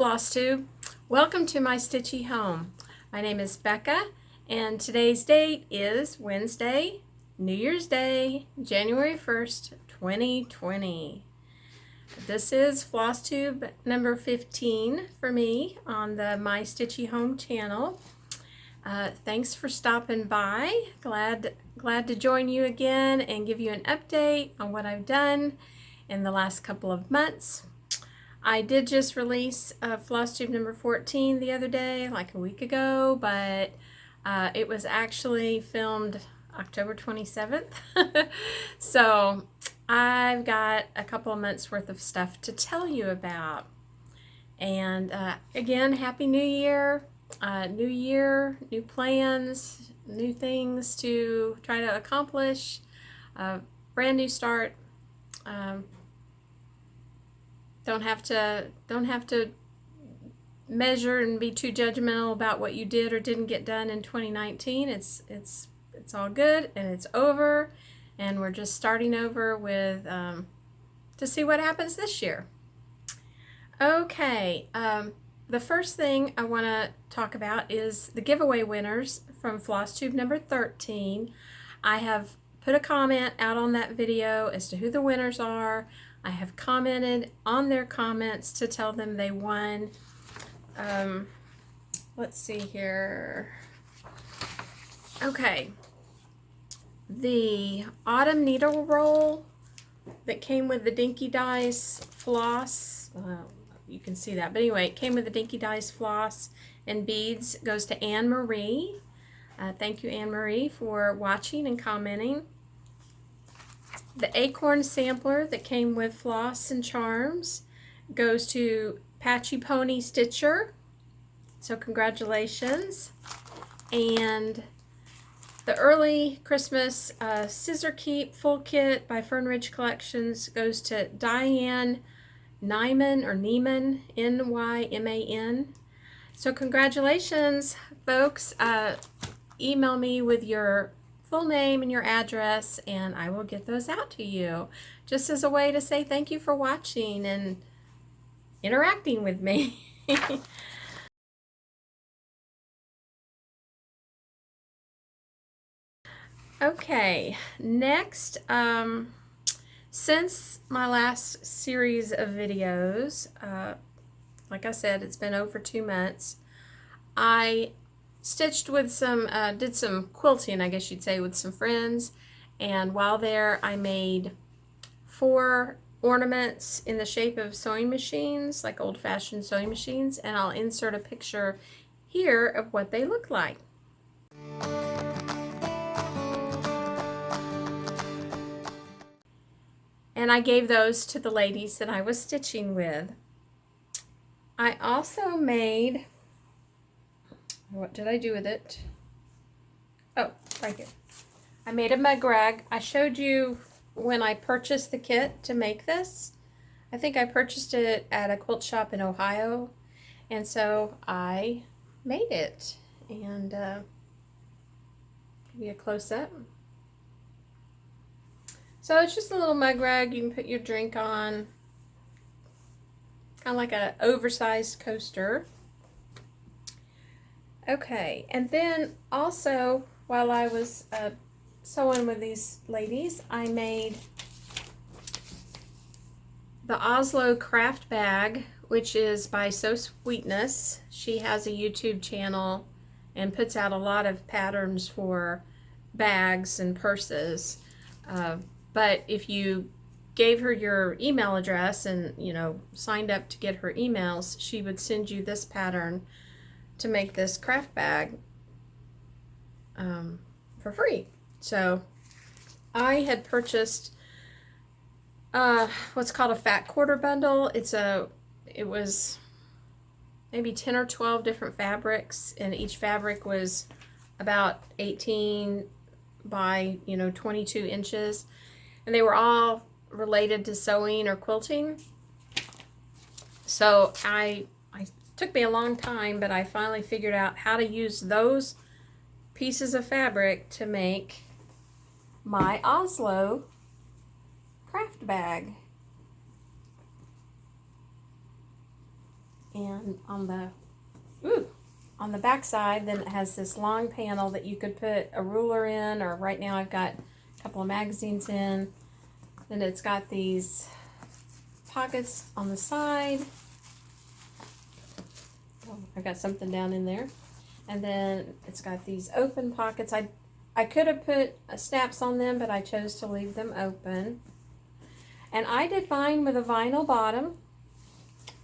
FlossTube. Welcome to my Stitchy home. My name is Becca and today's date is Wednesday, New Year's Day, January 1st, 2020. This is FlossTube number 15 for me on the My Stitchy Home channel. Thanks for stopping by. Glad to join you again and give you an update on what I've done in the last couple of months. I did just release FlossTube number 14 the other day, like a week ago, but it was actually filmed October 27th. So I've got a couple of months worth of stuff to tell you about. And again, Happy New Year. New year, new plans, new things to try to accomplish, brand new start. Don't have to measure and be too judgmental about what you did or didn't get done in 2019. It's all good and it's over, and we're just starting over with to see what happens this year. Okay, the first thing I want to talk about is the giveaway winners from FlossTube number 13. I have put a comment out on that video as to who the winners are. I have commented on their comments to tell them they won. Let's see here. Okay. The autumn needle roll that came with the Dinky Dice floss. You can see that. But anyway, it came with the Dinky Dice floss and beads. Goes to Anne Marie. Thank you, Anne Marie, for watching and commenting. The acorn sampler that came with floss and charms goes to Patchy Pony Stitcher. So congratulations. And the early Christmas scissor keep full kit by Fern Ridge Collections goes to Diane Nyman, or Neiman, N-Y-M-A-N. So congratulations, folks. Email me with your full name and your address, and I will get those out to you, just as a way to say thank you for watching and interacting with me. Okay, next, since my last series of videos, like I said, it's been over 2 months, I stitched with some, did some quilting, I guess you'd say, with some friends, and while there I made 4 ornaments in the shape of sewing machines, like old-fashioned sewing machines, and I'll insert a picture here of what they look like. And I gave those to the ladies that I was stitching with. I also made, what did I do with it? Oh, right here. I made a mug rag. I showed you when I purchased the kit to make this. I think I purchased it at a quilt shop in Ohio. And so I made it. And give you a close-up. So it's just a little mug rag you can put your drink on. Kind of like an oversized coaster. Okay, and then also while I was sewing with these ladies, I made the Oslo craft bag, which is by So Sweetness. She has a YouTube channel and puts out a lot of patterns for bags and purses. But if you gave her your email address and, you know, signed up to get her emails, she would send you this pattern to make this craft bag for free. So I had purchased what's called a fat quarter bundle. It was maybe 10 or 12 different fabrics, and each fabric was about 18 by 22 inches. And they were all related to sewing or quilting. So it took me a long time, but I finally figured out how to use those pieces of fabric to make my Oslo craft bag. And on the back side, then it has this long panel that you could put a ruler in, or right now I've got a couple of magazines in. Then it's got these pockets on the side. Oh, I've got something down in there. And then it's got these open pockets. I could have put snaps on them, but I chose to leave them open. And I did mine with a vinyl bottom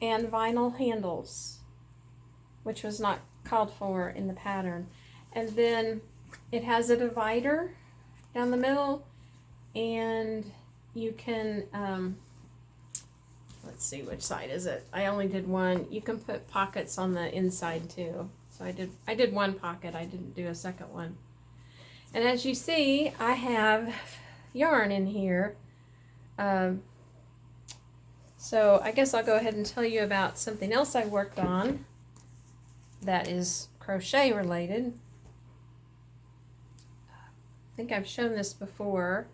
and vinyl handles, which was not called for in the pattern. And then it has a divider down the middle, and you can, let's see, which side is it? I only did one. You can put pockets on the inside too. So I did one pocket. I didn't do a second one. And as you see, I have yarn in here. So I guess I'll go ahead and tell you about something else I worked on that is crochet related. I think I've shown this before,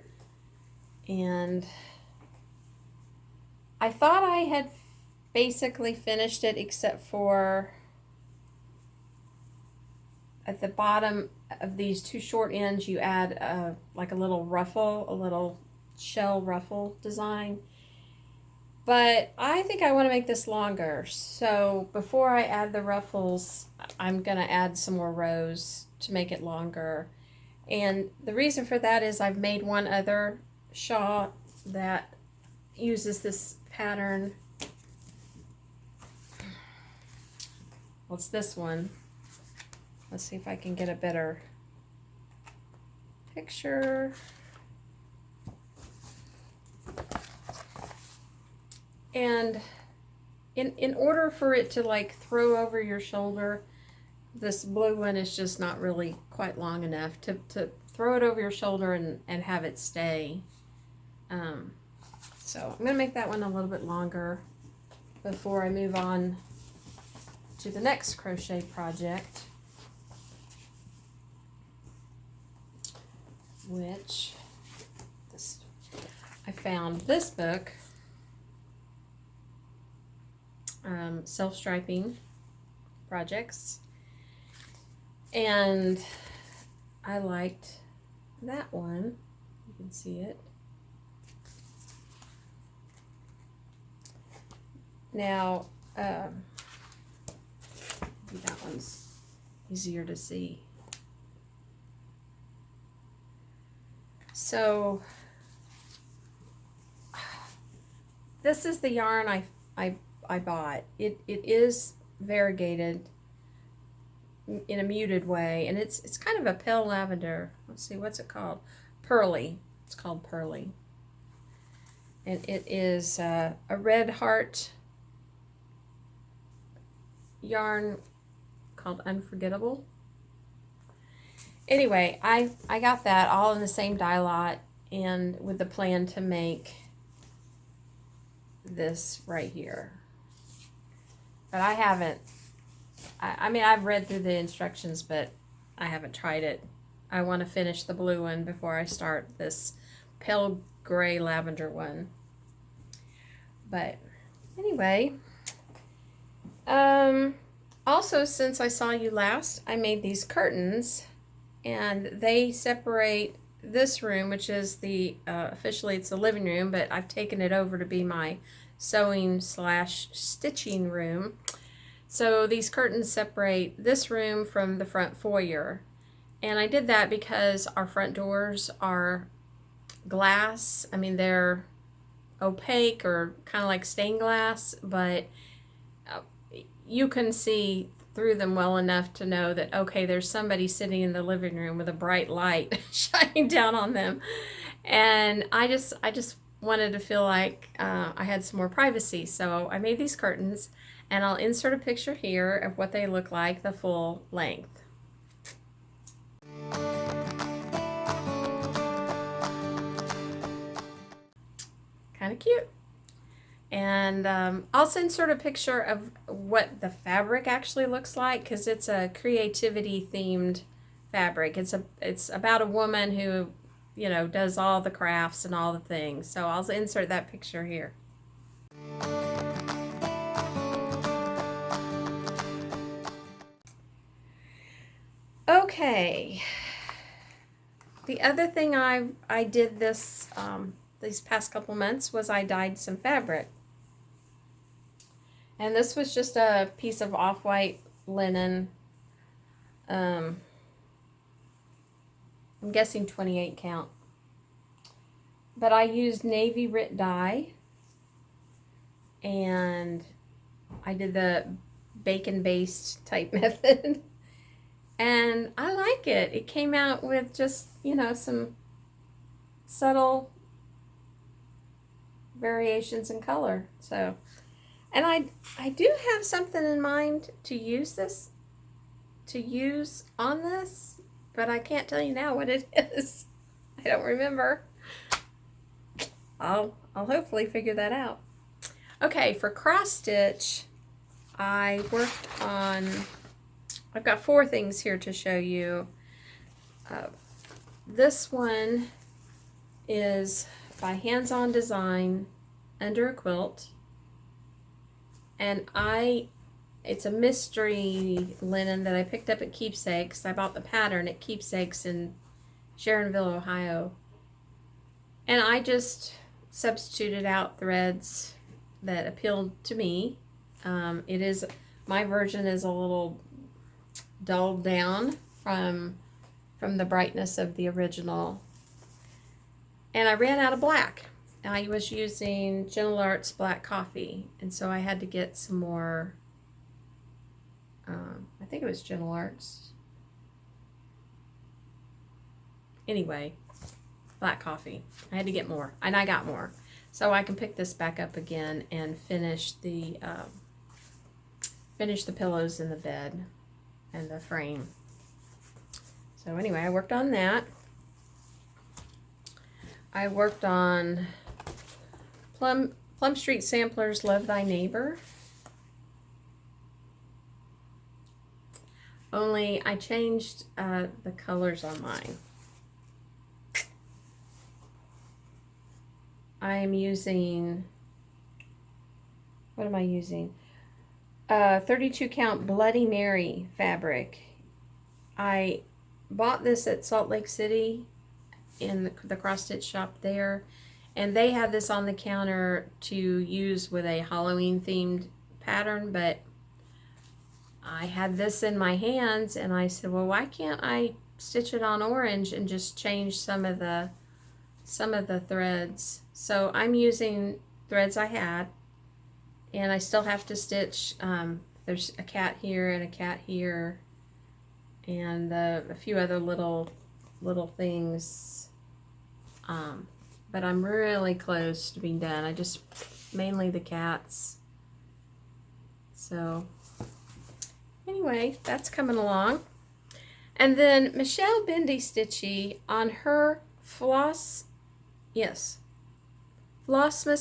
and I thought I had basically finished it, except for at the bottom of these two short ends you add like a little ruffle, a little shell ruffle design. But I think I want to make this longer, so before I add the ruffles, I'm going to add some more rows to make it longer. And the reason for that is I've made one other shawl that uses this pattern. Well, it's this one. Let's see if I can get a better picture. And in order for it to like throw over your shoulder, this blue one is just not really quite long enough to throw it over your shoulder and have it stay. So I'm going to make that one a little bit longer before I move on to the next crochet project, which I found this book, Self-Striping Projects, and I liked that one. You can see it. Now, maybe that one's easier to see. So, this is the yarn I bought. It is variegated in a muted way, and it's kind of a pale lavender. Let's see, what's it called? Pearly. It's called Pearly. And it is a red heart yarn called Unforgettable. Anyway, I got that all in the same dye lot, and with the plan to make this right here. But I haven't, I mean, I've read through the instructions, but I haven't tried it. I want to finish the blue one before I start this pale gray lavender one. But anyway, also, since I saw you last, I made these curtains, and they separate this room, which is the officially it's the living room, but I've taken it over to be my sewing / stitching room. So these curtains separate this room from the front foyer, and I did that because our front doors are glass. I mean, they're opaque or kind of like stained glass, but you can see through them well enough to know that, okay, there's somebody sitting in the living room with a bright light shining down on them. And I just wanted to feel like I had some more privacy. So I made these curtains, and I'll insert a picture here of what they look like the full length. Kind of cute. And I'll also insert a picture of what the fabric actually looks like, because it's a creativity themed fabric. It's about a woman who, you know, does all the crafts and all the things. So I'll insert that picture here. Okay. The other thing I did this these past couple months was I dyed some fabric. And this was just a piece of off-white linen. I'm guessing 28 count. But I used navy Rit dye. And I did the bacon-based type method. And I like it. It came out with just, you know, some subtle variations in color. So, and I do have something in mind to use on this, but I can't tell you now what it is. I don't remember. I'll hopefully figure that out. Okay, for cross stitch, I worked on, I've got 4 things here to show you. This one is by Hands On Design Under a Quilt. And it's a mystery linen that I picked up at Keepsakes. I bought the pattern at Keepsakes in Sharonville, Ohio. And I just substituted out threads that appealed to me. My version is a little dulled down from the brightness of the original. And I ran out of black. I was using Needlearts Black Coffee, and so I had to get some more, I think it was Needlearts. Anyway, Black Coffee. I had to get more, and I got more. So I can pick this back up again and finish the pillows in the bed and the frame. So anyway, I worked on that. I worked on Plum Street Samplers Love Thy Neighbor. Only I changed the colors on mine. I am using, what am I using? 32 count Bloody Mary fabric. I bought this at Salt Lake City in the cross stitch shop there, and they had this on the counter to use with a Halloween themed pattern, but I had this in my hands and I said, well, why can't I stitch it on orange and just change some of the threads? So I'm using threads I had, and I still have to stitch, there's a cat here and a cat here, and a few other little things, but I'm really close to being done. I just, mainly the cats. So anyway, that's coming along. And then Michelle Bendy Stitchy on her Flossmas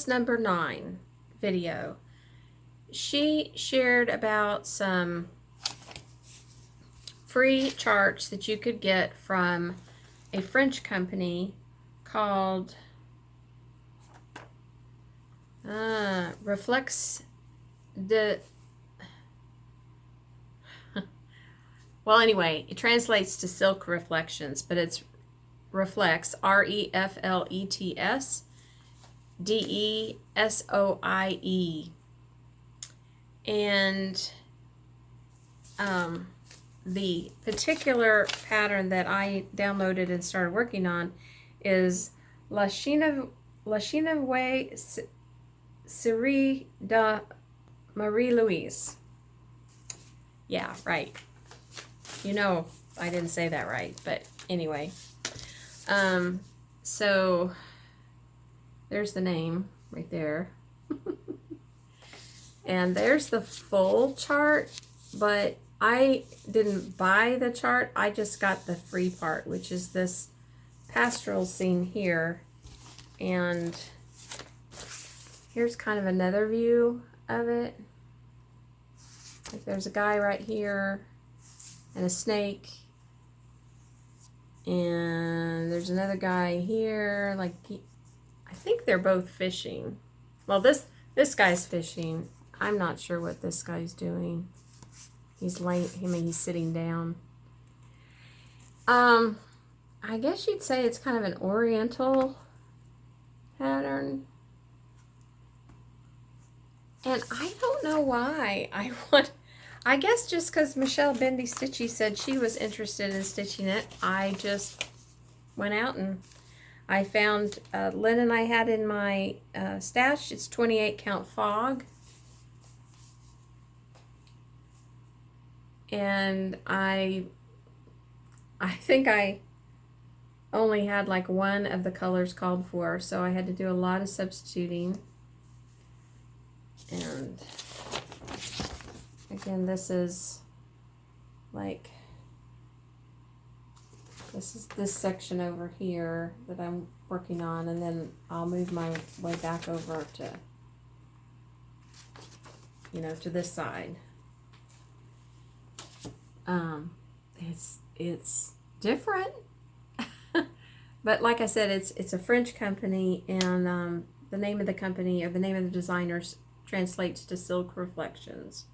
number 9 video, she shared about some free charts that you could get from a French company called Reflex de well, anyway, it translates to Silk Reflections, but it's Reflex, REFLETS DESOIE. And the particular pattern that I downloaded and started working on is La Chine Série de Marie-Louise. Yeah, right. You know, I didn't say that right, but anyway. So there's the name right there. And there's the full chart, but I didn't buy the chart. I just got the free part, which is this pastoral scene here. And here's kind of another view of it. Like there's a guy right here and a snake. And there's another guy here. Like I think they're both fishing. Well, this guy's fishing. I'm not sure what this guy's doing. He's laying, he's sitting down. I guess you'd say it's kind of an oriental pattern. And I don't know why I guess just because Michelle Bendy Stitchy said she was interested in stitching it, I just went out and I found linen I had in my stash. It's 28 count fog. And I think I only had like one of the colors called for, so I had to do a lot of substituting. And again, this is like, this is this section over here that I'm working on, and then I'll move my way back over to, you know, to this side. It's different, but like I said, it's a French company, and the name of the company, or the name of the designers, translates to Silk Reflections.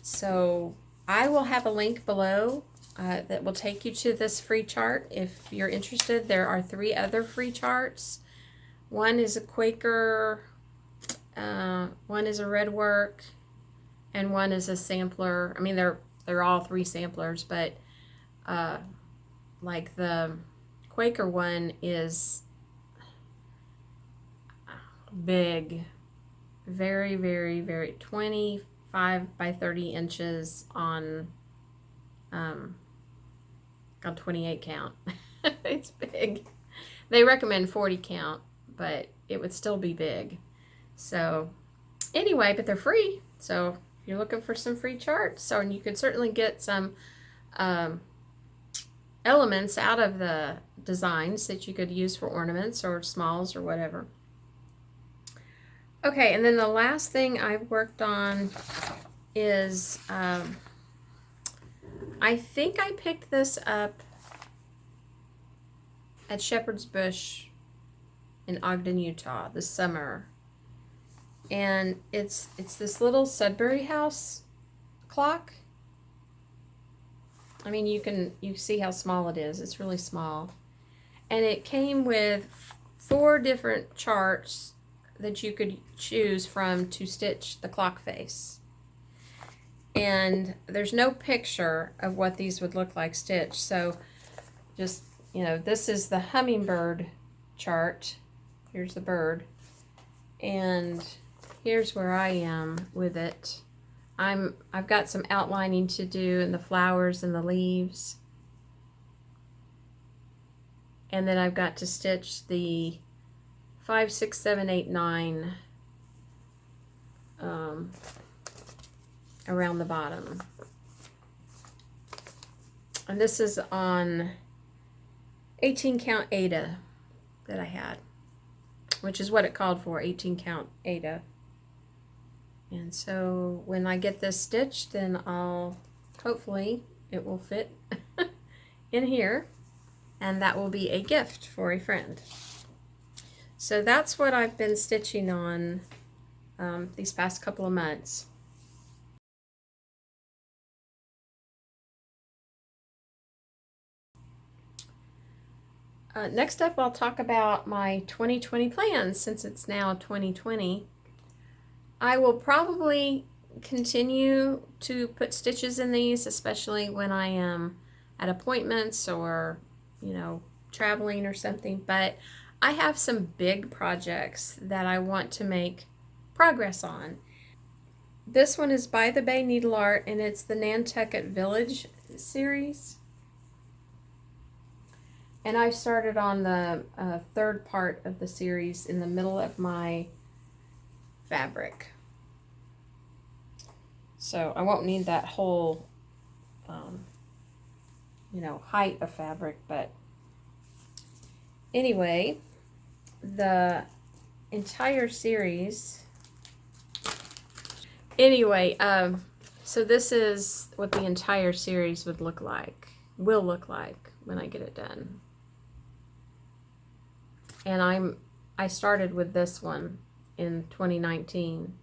So I will have a link below that will take you to this free chart if you're interested. There are 3 other free charts. One is a Quaker, one is a Redwork, and one is a sampler. I mean, they're all 3 samplers, but like the Quaker one is big, very, very, very, 25 by 30 inches on 28 count. It's big. They recommend 40 count, but it would still be big. So anyway, but they're free. So if you're looking for some free charts, so, and you could certainly get some elements out of the designs that you could use for ornaments or smalls or whatever. Okay, and then the last thing I've worked on is, I think I picked this up at Shepherd's Bush in Ogden, Utah this summer. And it's this little Sudbury House clock. I mean, you see how small it is. It's really small. And it came with 4 different charts that you could choose from to stitch the clock face. And there's no picture of what these would look like stitched. So just, you know, this is the hummingbird chart. Here's the bird. And here's where I am with it. I've got some outlining to do in the flowers and the leaves. And then I've got to stitch the 5, 6, 7, 8, 9 around the bottom. And this is on 18 count Ada that I had, which is what it called for, 18 count Ada. And so when I get this stitched, then hopefully it will fit in here, and that will be a gift for a friend. So that's what I've been stitching on these past couple of months. Next up, I'll talk about my 2020 plans, since it's now 2020. I will probably continue to put stitches in these, especially when I am at appointments or, you know, traveling or something, but I have some big projects that I want to make progress on. This one is by the Bay Needle Art, and it's the Nantucket Village series. And I started on the 3rd part of the series in the middle of my fabric. So I won't need that whole, you know, height of fabric, but anyway, the entire series, so this is what the entire series will look like when I get it done. And I started with this one in 2019.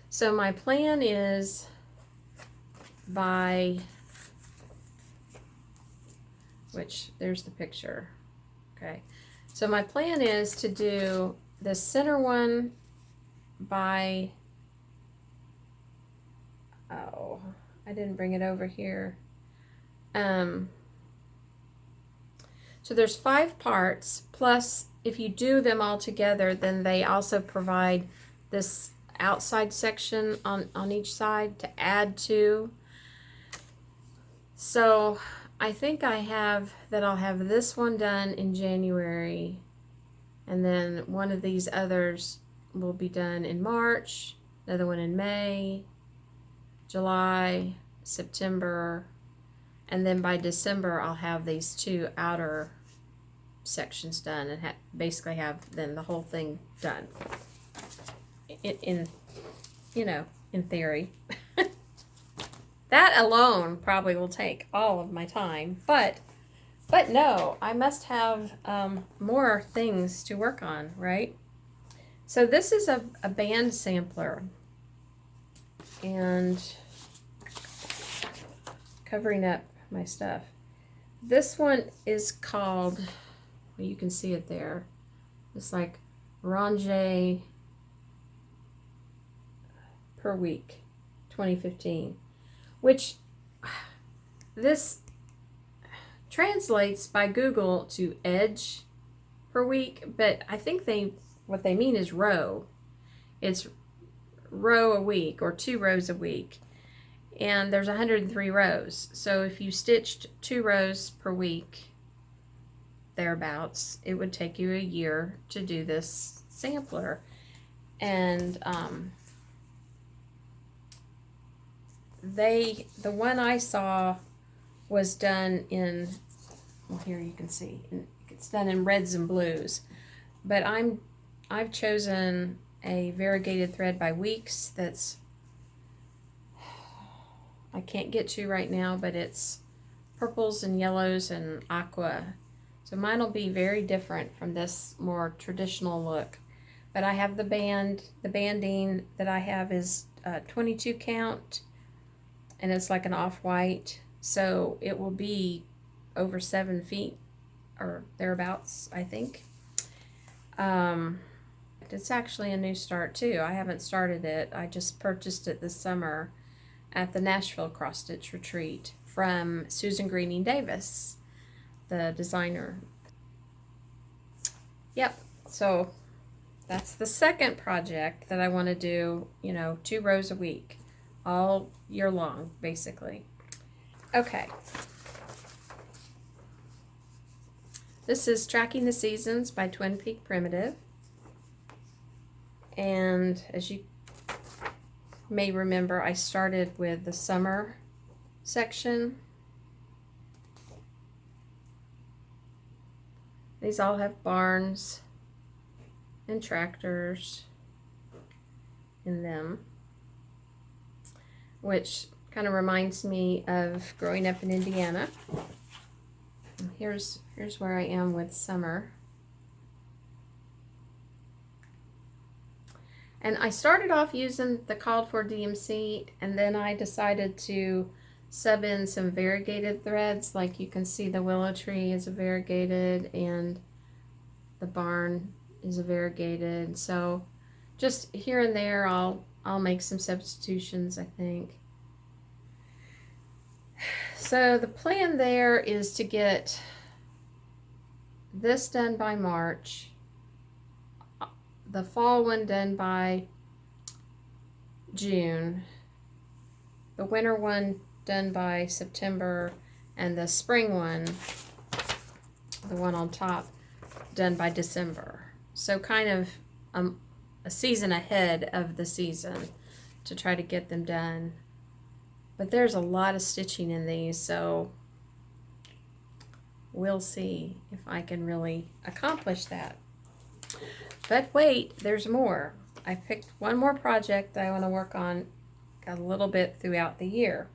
So my plan is by which there's the picture. Okay, so my plan is to do the center one by, oh, I didn't bring it over here. So there's 5 parts, plus if you do them all together, then they also provide this outside section on each side to add to. So I think I'll have this one done in January, and then one of these others will be done in March, another one in May, July, September, and then by December I'll have these 2 outer sections done and basically have then the whole thing done. In you know, in theory. That alone probably will take all of my time, but no, I must have more things to work on, right? So this is a band sampler, and covering up my stuff. This one is called, well, you can see it there. It's like Ranger per week, 2015, which this translates by Google to edge per week, but I think what they mean is row. It's row a week or 2 rows a week, and there's 103 rows. So if you stitched 2 rows per week, thereabouts, it would take you a year to do this sampler. And the one I saw was done in, well, here you can see it's done in reds and blues, but I've chosen a variegated thread by Weeks that's, I can't get to right now, but it's purples and yellows and aqua. So mine will be very different from this more traditional look. But I have the banding that I have is 22 count, and it's like an off-white, so it will be over 7 feet or thereabouts, I think. It's actually a new start too. I haven't started it. I just purchased it this summer at the Nashville Cross Stitch Retreat from Susan Greening Davis, the designer. Yep, so that's the second project that I want to do, 2 rows a week, all year long, basically. Okay. This is Tracking the Seasons by Twin Peak Primitive. And as you may remember, I started with the summer section. These all have barns and tractors in them, which kind of reminds me of growing up in Indiana. Here's where I am with summer. And I started off using the called for DMC, and then I decided to sub in some variegated threads. Like you can see, the willow tree is a variegated and the barn is a variegated. So just here and there I'll make some substitutions, I think. So the plan there is to get this done by March, the fall one done by June, the winter one done by September, and the spring one, the one on top, done by December. So kind of a season ahead of the season to try to get them done. But there's a lot of stitching in these, so we'll see if I can really accomplish that. But wait, there's more. I picked one more project that I want to work on a little bit throughout the year.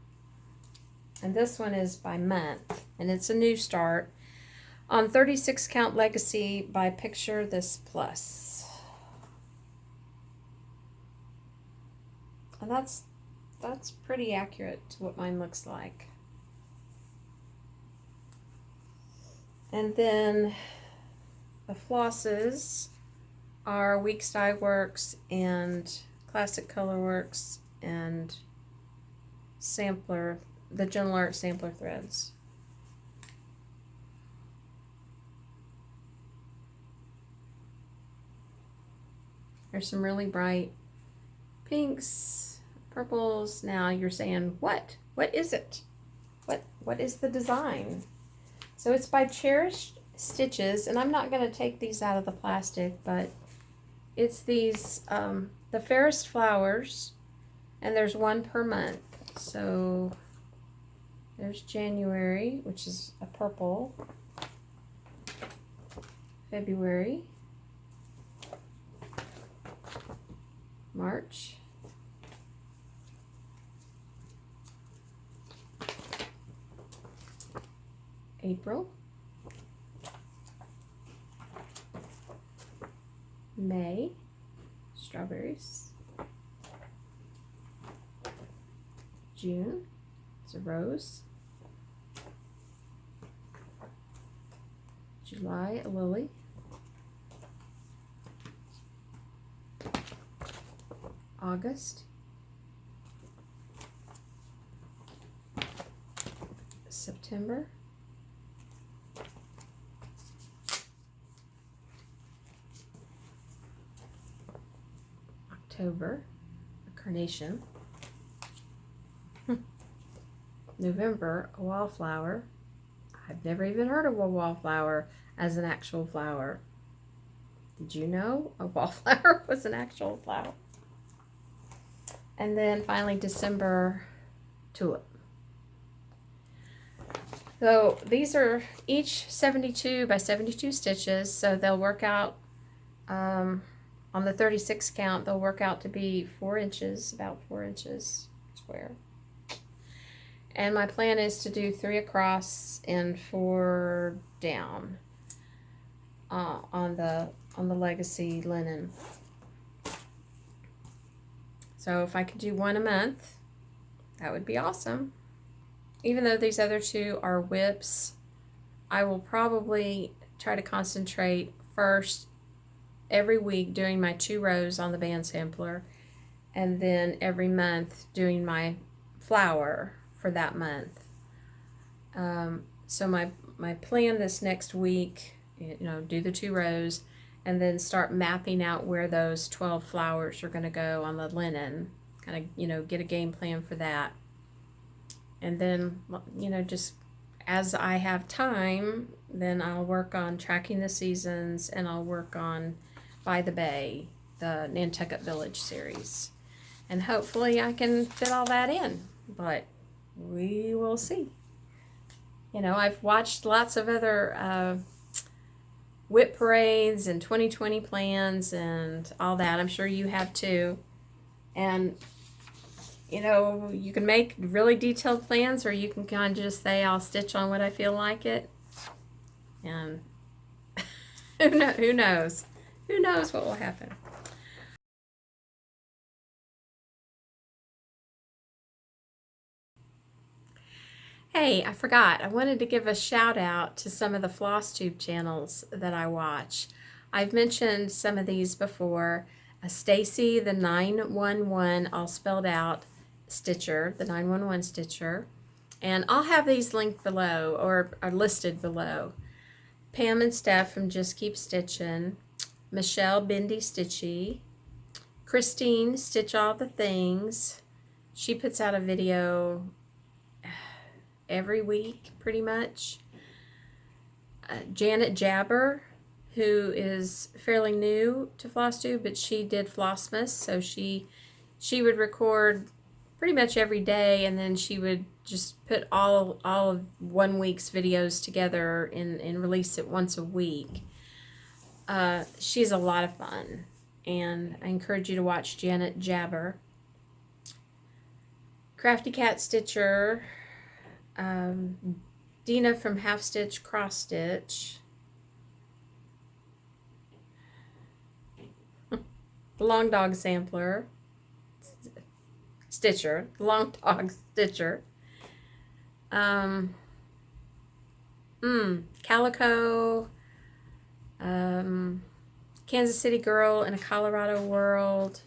And this one is by month, and it's a new start on 36 count Legacy by Picture This Plus. And that's pretty accurate to what mine looks like. And then the flosses are Weeks Dye Works and Classic Color Works and Sampler, the Needlearts Sampler Threads. There's some really bright pinks, purples. Now you're saying, what? What is it? What is the design? So it's by Cherished Stitches, and I'm not going to take these out of the plastic, but it's these, the fairest flowers, and there's one per month. So there's January, which is a purple, February, March, April, May, strawberries, June, it's a rose, July, a lily, August, September, October, a carnation, November, a wallflower. I've never even heard of a wallflower as an actual flower. Did you know a wallflower was an actual flower? And then finally December, tulip. So these are each 72 by 72 stitches, so they'll work out on the 36 count, they'll work out to be 4 inches, about 4 inches square. And my plan is to do 3 across and 4 down on the legacy linen. So if I could do 1 a month, that would be awesome. Even though these other 2 are WIPS, I will probably try to concentrate first every week doing my 2 rows on the band sampler, and then every month doing my flower for that month. So my plan this next week, do the 2 rows and then start mapping out where those 12 flowers are going to go on the linen, kind of, get a game plan for that. And then, just as I have time, then I'll work on tracking the seasons, and I'll work on By the Bay, the Nantucket Village series. And hopefully I can fit all that in, but we will see. I've watched lots of other WIP parades and 2020 plans and all that. I'm sure you have too. And you can make really detailed plans, or you can kind of just say, I'll stitch on what I feel like it. And who knows? Who knows what will happen? Hey, I forgot. I wanted to give a shout out to some of the FlossTube channels that I watch. I've mentioned some of these before. Stacy, the 911, all spelled out, Stitcher, the 911 Stitcher. And I'll have these linked below, or are listed below. Pam and Steph from Just Keep Stitchin'. Michelle, Bendy, Stitchy. Christine, Stitch All the Things. She puts out a video every week, pretty much. JanetJabber, who is fairly new to FlossTube, but she did Flossmas, so she would record pretty much every day, and then she would just put all of 1 week's videos together and release it once a week. She's a lot of fun, and I encourage you to watch JanetJabber. Crafty Cat Stitcher, Dina from Halfstitch Cross Stitch, the Long Dog Sampler, Stitcher, the Long Dog Stitcher, Calico, Kansas City Girl in a Colorado World.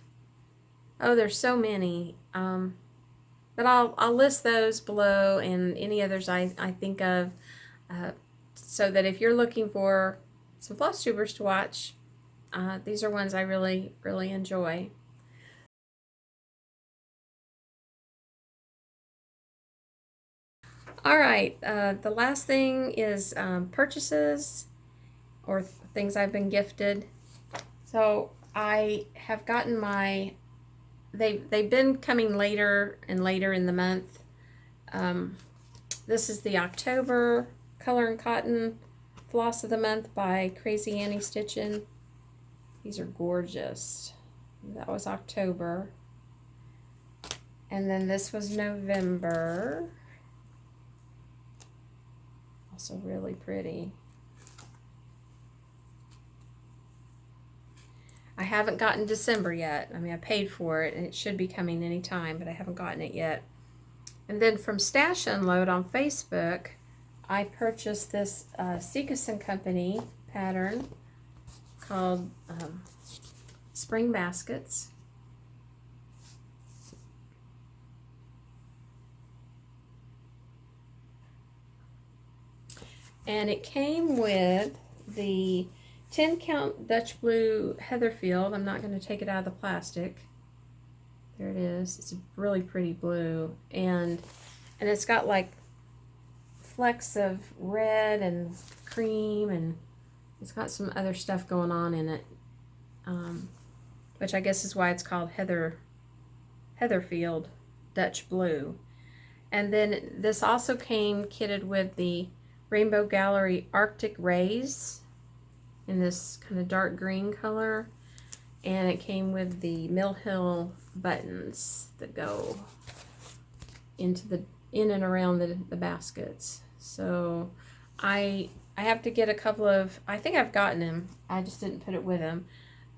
Oh, there's so many. But I'll list those below and any others I think of, so that if you're looking for some floss tubers to watch, these are ones I really enjoy. All right, the last thing is purchases or things I've been gifted. So I have gotten my, they've been coming later and later in the month. This is the October Color and Cotton Floss of the Month by Crazy Annie Stitchin. These are gorgeous. That was October. And then this was November. Also really pretty. I haven't gotten December yet. I mean, I paid for it and it should be coming anytime, but I haven't gotten it yet. And then from Stash Unload on Facebook, I purchased this Seekison Company pattern called Spring Baskets. And it came with the 10 count Dutch Blue Heatherfield. I'm not going to take it out of the plastic. There it is. It's a really pretty blue. And it's got like flecks of red and cream, and it's got some other stuff going on in it, which I guess is why it's called Heatherfield Dutch Blue. And then this also came kitted with the Rainbow Gallery Arctic Rays in this kind of dark green color, and it came with the Mill Hill buttons that go into in and around the baskets. So I have to get a couple of, I think I've gotten them, I just didn't put it with them,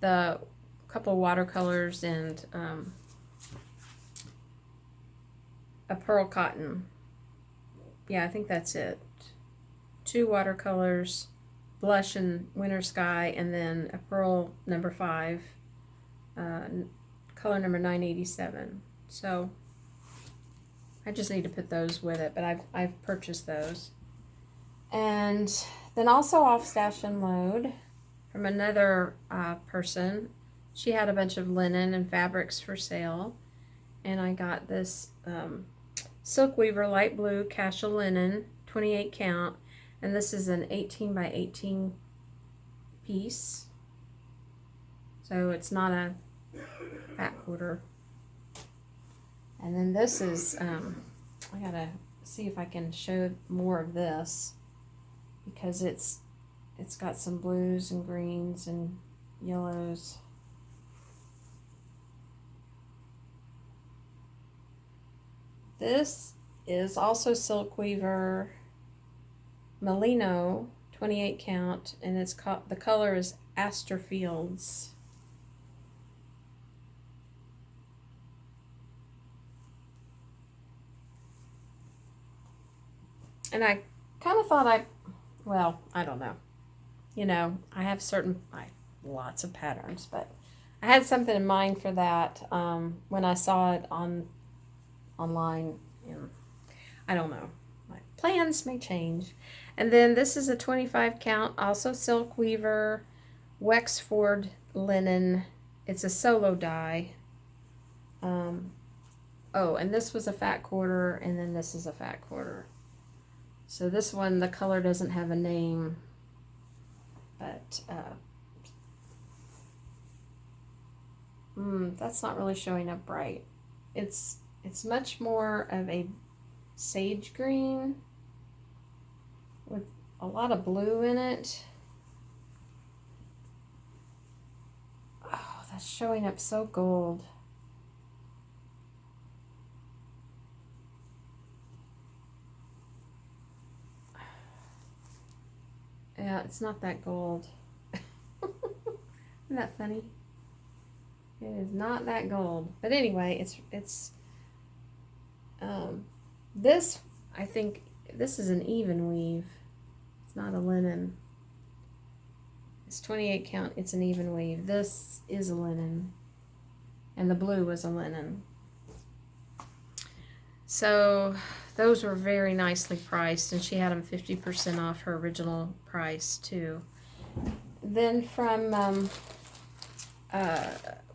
the couple of watercolors and a pearl cotton. Yeah, I think that's it. 2 watercolors, blush and winter sky, and then a pearl number 5, color number 987. So I just need to put those with it, but I've purchased those. And then also off Stash and Load from another person, she had a bunch of linen and fabrics for sale, and I got this Silk Weaver light blue casual linen 28 count. And this is an 18 by 18 piece. So it's not a fat quarter. And then this is, I gotta see if I can show more of this, because it's got some blues and greens and yellows. This is also Silk Weaver Merino 28 count, and it's called, the color is Aster Fields. And I kind of thought well, I don't know. You know, I have lots of patterns, but I had something in mind for that when I saw it online. And I don't know. My plans may change. And then this is a 25 count, also Silk Weaver, Wexford linen. It's a solo die. Oh, and this was a fat quarter, and then this is a fat quarter. So this one, the color doesn't have a name, but that's not really showing up right. It's much more of a sage green with a lot of blue in it. Oh, that's showing up so gold. Yeah, it's not that gold. Isn't that funny? It is not that gold. But anyway, it's this, I think this is an even weave. It's not a linen. It's 28 count. It's an even weave. This is a linen. And the blue was a linen. So those were very nicely priced, and she had them 50% off her original price too. Then from my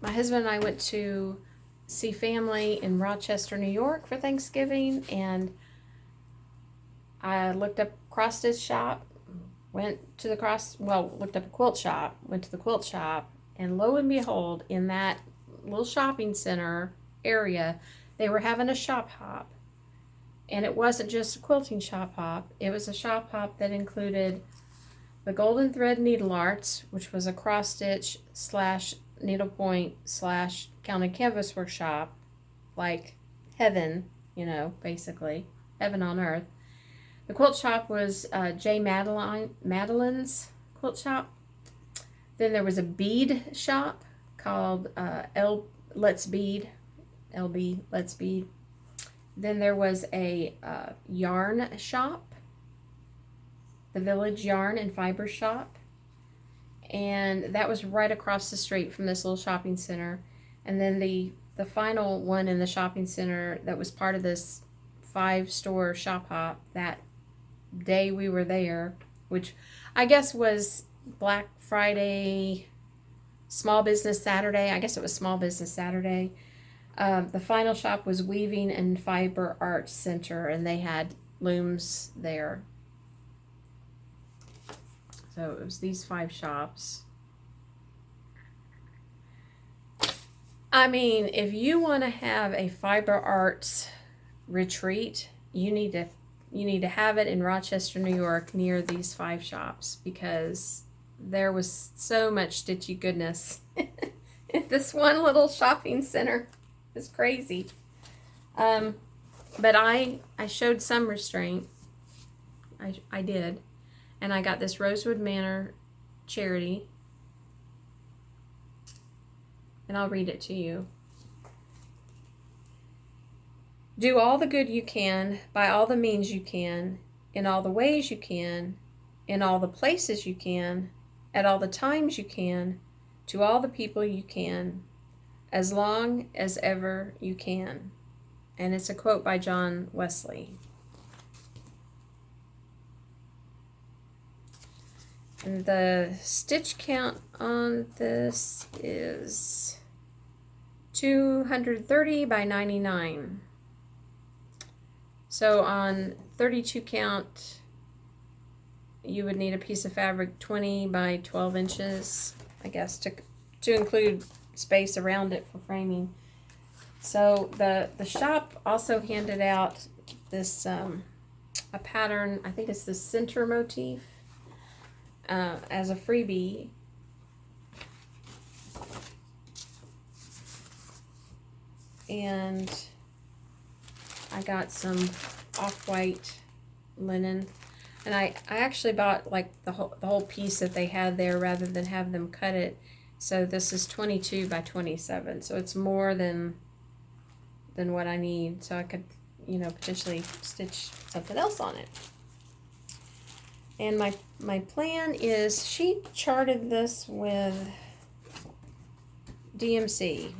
husband and I went to see family in Rochester, New York for Thanksgiving, and I looked up cross stitch shop, looked up a quilt shop, went to the quilt shop, and lo and behold, in that little shopping center area, they were having a shop hop. And it wasn't just a quilting shop hop, it was a shop hop that included the Golden Thread Needlearts, which was a cross stitch / needlepoint / counted canvas workshop, like heaven, you know, basically heaven on earth. The quilt shop was Madeline's quilt shop. Then there was a bead shop called Let's Bead. Then there was a yarn shop, the Village Yarn and Fiber Shop, and that was right across the street from this little shopping center. And then the final one in the shopping center that was part of this 5-store shop hop that day we were there, which I guess was Black Friday, Small Business Saturday. I guess it was Small Business Saturday. The final shop was Weaving and Fiber Arts Center, and they had looms there. So it was these 5 shops. I mean, if you want to have a fiber arts retreat, you need to have it in Rochester, New York, near these 5 shops, because there was so much stitchy goodness in this one little shopping center. It's crazy. But I showed some restraint. I did. And I got this Rosewood Manor charity. And I'll read it to you. Do all the good you can, by all the means you can, in all the ways you can, in all the places you can, at all the times you can, to all the people you can, as long as ever you can. And it's a quote by John Wesley. And the stitch count on this is 230 by 99. So on 32 count, you would need a piece of fabric 20 by 12 inches, I guess, to include space around it for framing. So the shop also handed out this a pattern, I think it's the center motif, as a freebie. And I got some off-white linen, and I actually bought like the whole piece that they had there rather than have them cut it. So this is 22 by 27, so it's more than what I need, so I could, you know, potentially stitch something else on it. And my plan is, she charted this with DMC.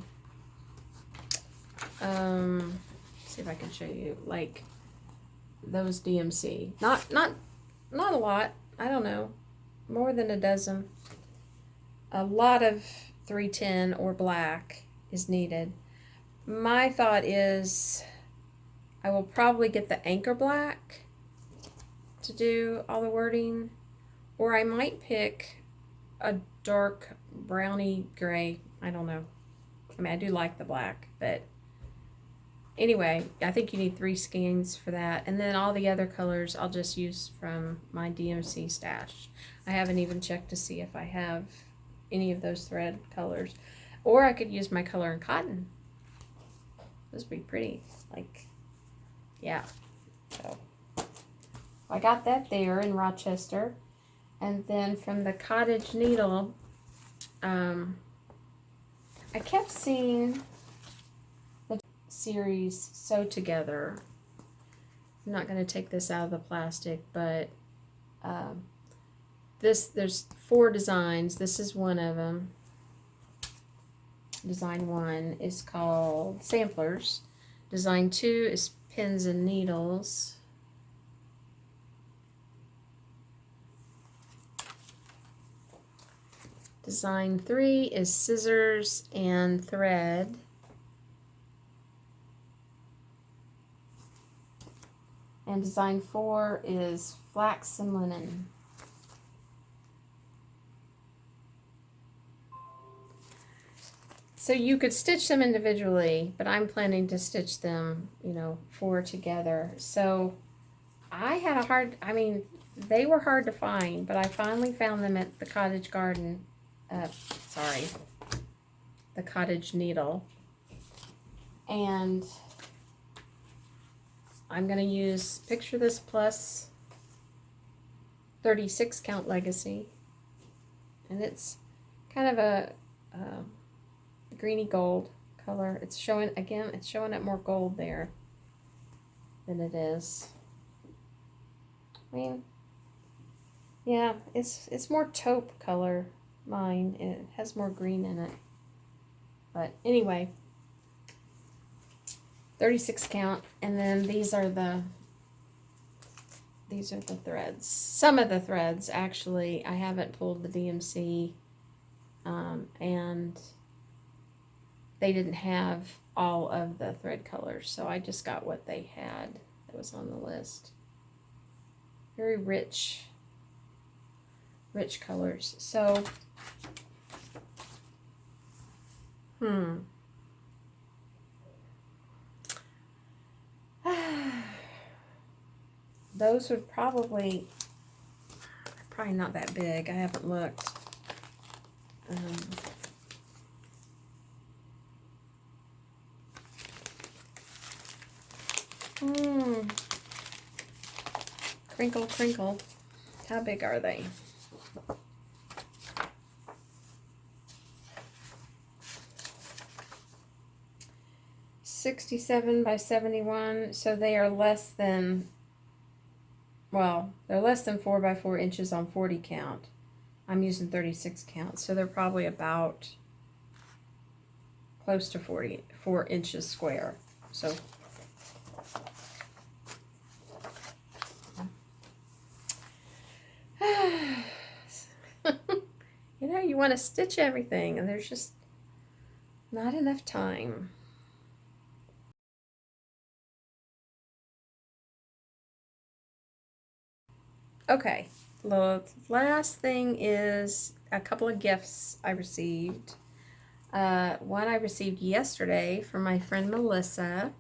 See if I can show you, like, those DMC. Not a lot. I don't know, more than a dozen. A lot of 310 or black is needed. My thought is I will probably get the anchor black to do all the wording, or I might pick a dark browny gray. I don't know. I mean, I do like the black, but anyway, I think you need 3 skeins for that, and then all the other colors I'll just use from my DMC stash. I haven't even checked to see if I have any of those thread colors, or I could use my color in cotton. This would be pretty, like, yeah. So I got that there in Rochester, and then from the Cottage needle, I kept seeing the series Sew Together. I'm not going to take this out of the plastic, but There's 4 designs. This is one of them. Design 1 is called Samplers. Design 2 is Pins and Needles. Design 3 is Scissors and Thread. And design 4 is Flax and Linen. So you could stitch them individually, but I'm planning to stitch them, 4 together. So I had they were hard to find, but I finally found them at the Cottage Garden. The Cottage Needle. And I'm going to use, picture this, plus 36 count Legacy. And it's kind of a greeny gold color. It's showing it more gold there than it is. I mean, yeah, it's more taupe color, mine. It has more green in it. But anyway, 36 count, and then these are the threads. Some of the threads, actually, I haven't pulled the DMC, and they didn't have all of the thread colors, so I just got what they had that was on the list. Very rich colors. So, those would probably not that big. I haven't looked. Crinkle, crinkle. How big are they? $67 by 71, so they are less than, well, they're less than 4 by 4 inches on 40 count. I'm using 36 count, so they're probably about close to 44 inches square. So you want to stitch everything, and there's just not enough time. Okay, the last thing is a couple of gifts I received. One I received yesterday from my friend Melissa,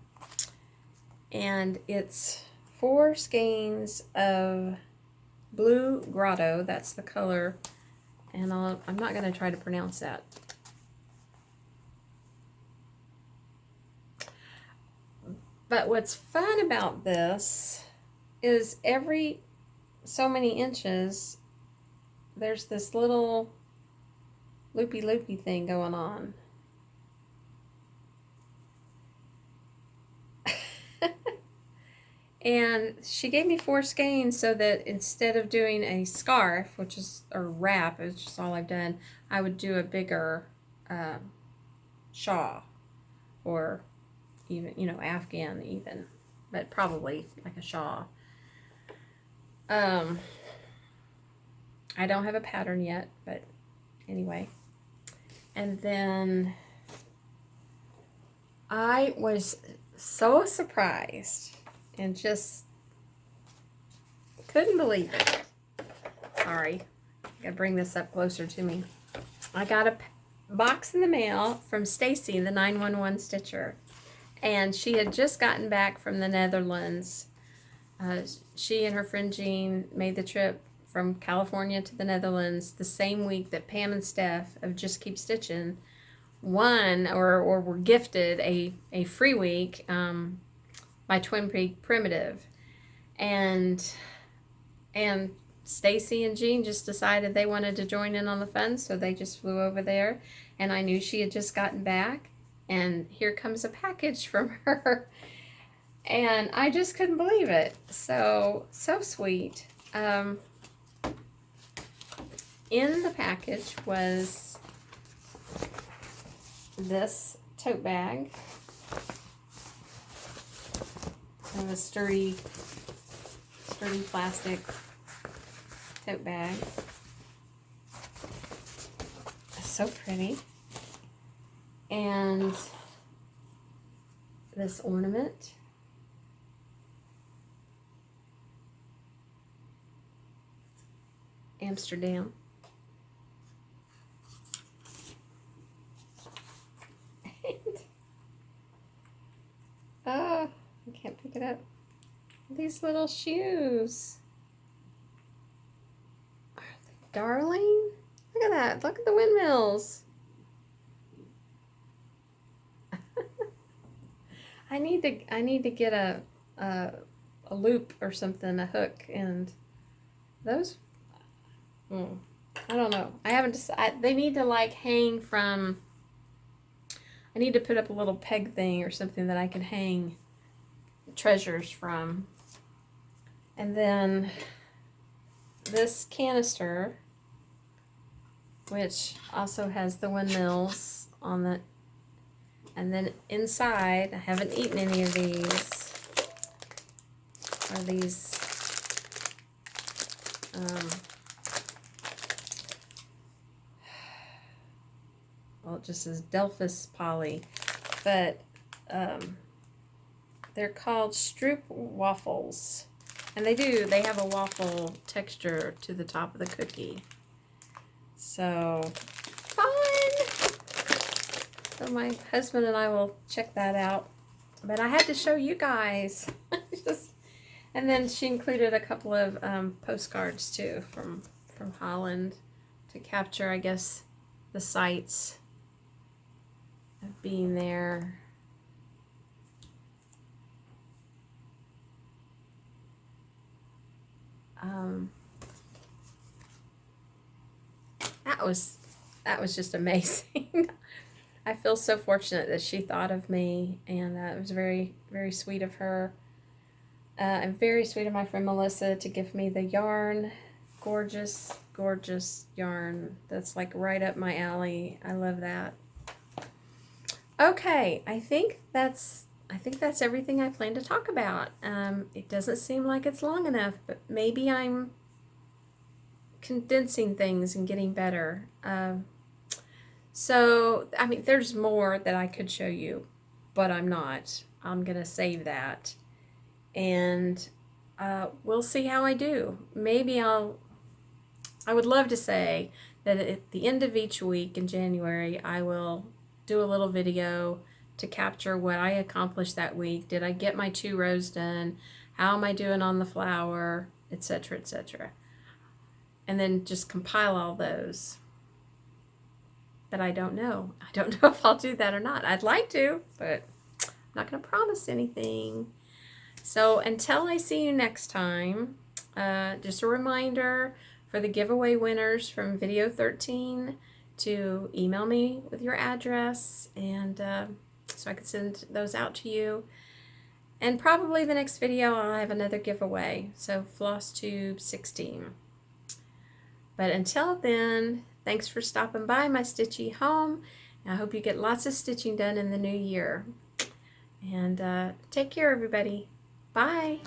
and it's 4 skeins of Blue Grotto. That's the color, and I'm not going to try to pronounce that. But what's fun about this is every so many inches, there's this little loopy thing going on. And she gave me 4 skeins so that instead of doing a scarf, which is a wrap, it's just all I've done, I would do a bigger shawl, or even, Afghan even, but probably like a shawl. I don't have a pattern yet, but anyway. And then I was so surprised and just couldn't believe it. Sorry, I gotta bring this up closer to me. I got a box in the mail from Stacy, the 911 Stitcher, and she had just gotten back from the Netherlands. She and her friend Jean made the trip from California to the Netherlands the same week that Pam and Steph of Just Keep Stitching won or were gifted a free week by Twin Peak Primitive. And Stacy and Jean just decided they wanted to join in on the fun, so they just flew over there, and I knew she had just gotten back, and here comes a package from her. And I just couldn't believe it. So sweet. in the package was this tote bag. Kind of a sturdy plastic tote bag. So pretty. And this ornament. Amsterdam. Oh, I can't pick it up. These little shoes. Aren't they darling? Look at that. Look at the windmills. I need to get a loop or something, a hook, and those. I don't know. I haven't decided. They need to like hang from. I need to put up a little peg thing or something that I can hang treasures from. And then this canister, which also has the windmills on it. And then inside, I haven't eaten any of these, are these well, it just says Delphus Poly, but they're called Stroop waffles, and they have a waffle texture to the top of the cookie. So fun! So my husband and I will check that out, but I had to show you guys. And then she included a couple of postcards too from Holland to capture, I guess, the sights of being there. That was just amazing. I feel so fortunate that she thought of me, and it was very, very sweet of her. And very sweet of my friend Melissa to give me the yarn. Gorgeous, gorgeous yarn. That's like right up my alley. I love that. Okay, I think that's everything I plan to talk about. It doesn't seem like it's long enough, but maybe I'm condensing things and getting better. So, I mean, there's more that I could show you, but I'm not. I'm going to save that. And we'll see how I do. Maybe I would love to say that at the end of each week in January, I will do a little video to capture what I accomplished that week. Did I get my 2 rows done? How am I doing on the flower? Etc., etc. And then just compile all those. But I don't know. I don't know if I'll do that or not. I'd like to, but I'm not going to promise anything. So until I see you next time, just a reminder for the giveaway winners from video 13 to email me with your address, and so I can send those out to you. And probably the next video I'll have another giveaway, so FlossTube 16. But until then, thanks for stopping by my Stitchy home. I hope you get lots of stitching done in the new year. And take care, everybody. Bye.